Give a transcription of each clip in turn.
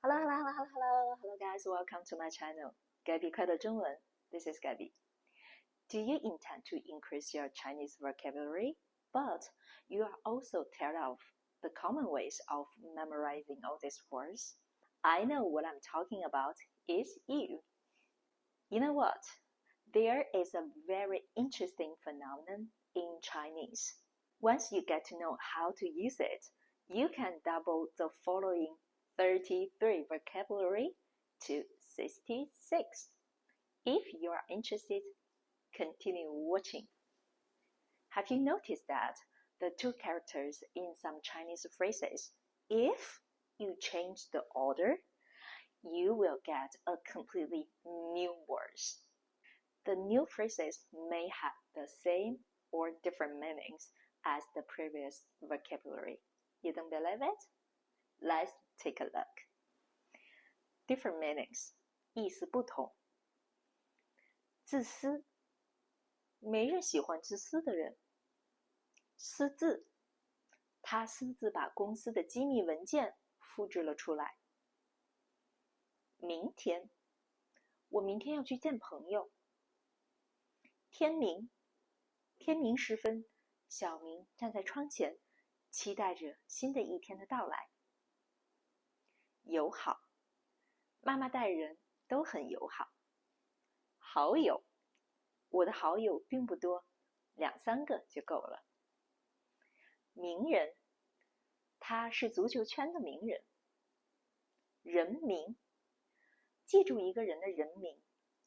Hello guys, welcome to my channel. Gabby 快乐中文 This is Gabby. Do you intend to increase your Chinese vocabulary? But you are also tired of the common ways of memorizing all these words? I know what I'm talking about is you. You know what? There is a very interesting phenomenon in Chinese. Once you get to know how to use it, you can double the following 33 vocabulary to 66. If you are interested, continue watching. Have you noticed that the two characters in some Chinese phrases, if you change the order, you will get a completely new words. The new phrases may have the same or different meanings as the previous vocabulary. You don't believe it? Let's take a look. Different meanings, 意思不同。自私，没人喜欢自私的人。私自，他私自把公司的机密文件复制了出来。明天，我明天要去见朋友。天明，天明时分，小明站在窗前，期待着新的一天的到来。友好，妈妈待人都很友好。好友，我的好友并不多，2、3个就够了。名人，他是足球圈的名人。人名，记住一个人的人名，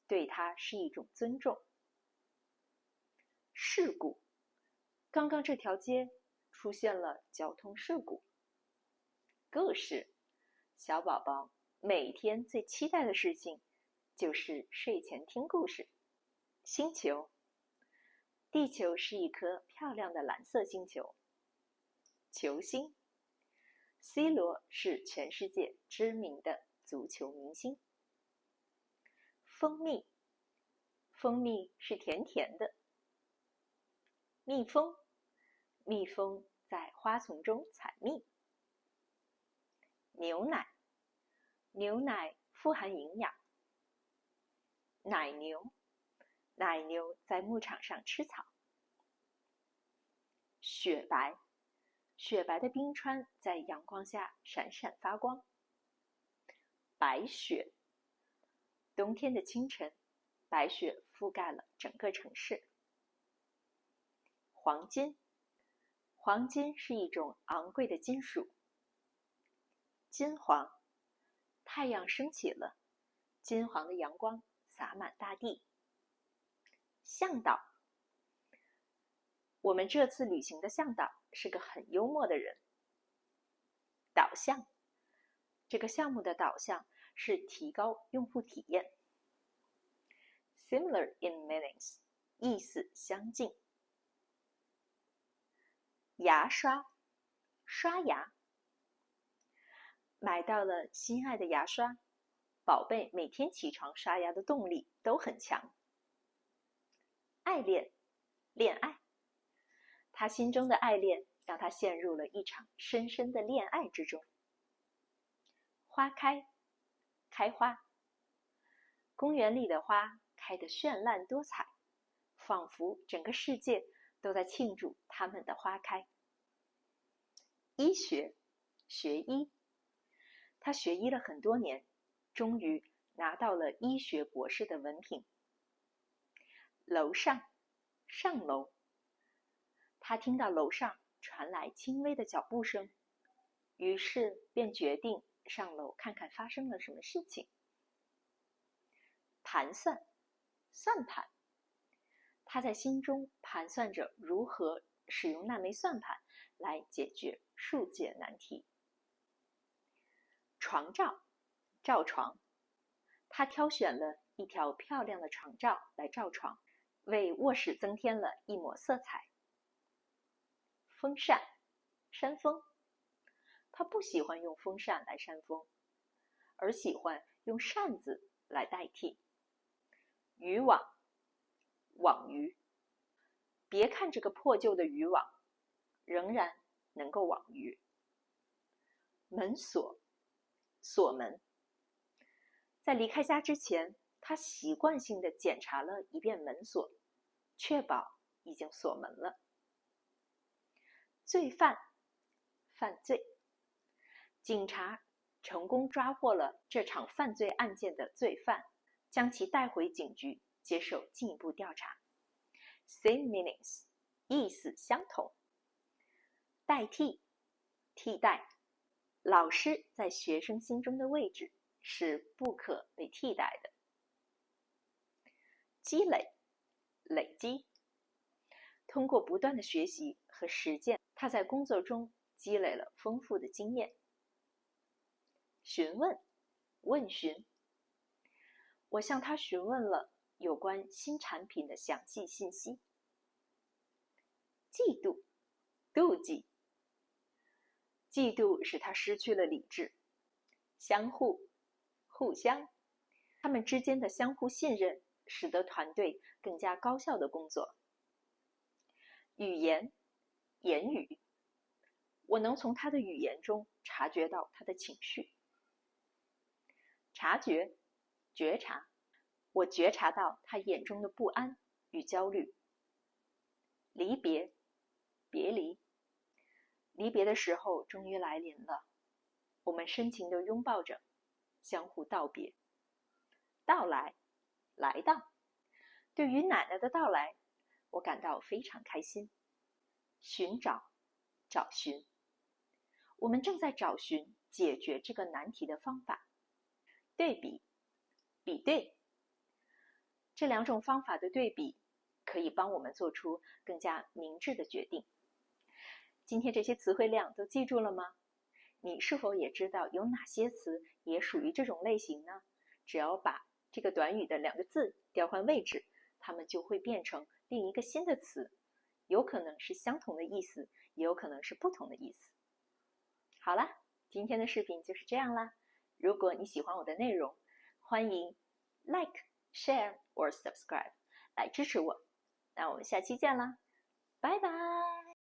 对他是一种尊重。事故，刚刚这条街出现了交通事故。故事，小宝宝每天最期待的事情就是睡前听故事。星球，地球是一颗漂亮的蓝色星球。球星， C 罗是全世界知名的足球明星。蜂蜜，蜂蜜是甜甜的。蜜蜂，蜜蜂在花丛中采蜜。牛奶，牛奶富含营养。奶牛，奶牛在牧场上吃草。雪白，雪白的冰川在阳光下闪闪发光。白雪，冬天的清晨，白雪覆盖了整个城市。黄金，黄金是一种昂贵的金属。金黄，太阳升起了，金黄的阳光洒满大地。向导，我们这次旅行的向导是个很幽默的人。导向，这个项目的导向是提高用户体验。Similar in meanings， 意思相近。牙刷，刷牙。买到了心爱的牙刷，宝贝每天起床刷牙的动力都很强。爱恋，恋爱，他心中的爱恋让他陷入了一场深深的恋爱之中。花开，开花，公园里的花开得绚烂多彩，仿佛整个世界都在庆祝它们的花开。医学，学医，他学医了很多年，终于拿到了医学博士的文凭。楼上，上楼，他听到楼上传来轻微的脚步声，于是便决定上楼看看发生了什么事情。盘算，算盘，他在心中盘算着如何使用那枚算盘来解决数解难题。床罩，罩床，他挑选了一条漂亮的床罩来罩床，为卧室增添了一抹色彩。风扇，扇风，他不喜欢用风扇来扇风，而喜欢用扇子来代替。渔网，网鱼，别看这个破旧的渔网，仍然能够网鱼。门锁，锁门。在离开家之前，他习惯性地检查了一遍门锁，确保已经锁门了。罪犯，犯罪。警察成功抓获了这场犯罪案件的罪犯，将其带回警局接受进一步调查。Same meanings， 意思相同。代替，替代。老师在学生心中的位置是不可被替代的。积累，累积。通过不断的学习和实践，他在工作中积累了丰富的经验。询问，问询。我向他询问了有关新产品的详细信息。嫉妒，妒忌。嫉妒使他失去了理智。相互，互相。他们之间的相互信任使得团队更加高效的工作。语言，言语。我能从他的语言中察觉到他的情绪。察觉，觉察。我觉察到他眼中的不安与焦虑。离别，别离。离别的时候终于来临了，我们深情地拥抱着，相互道别。到来，来到。对于奶奶的到来，我感到非常开心。寻找，找寻。我们正在找寻解决这个难题的方法。对比，比对。这两种方法的对比可以帮我们做出更加明智的决定。今天这些词汇量都记住了吗？你是否也知道有哪些词也属于这种类型呢？只要把这个短语的两个字调换位置，它们就会变成另一个新的词，有可能是相同的意思，也有可能是不同的意思。好啦，今天的视频就是这样啦。如果你喜欢我的内容，欢迎 like、share or subscribe 来支持我。那我们下期见啦，拜拜。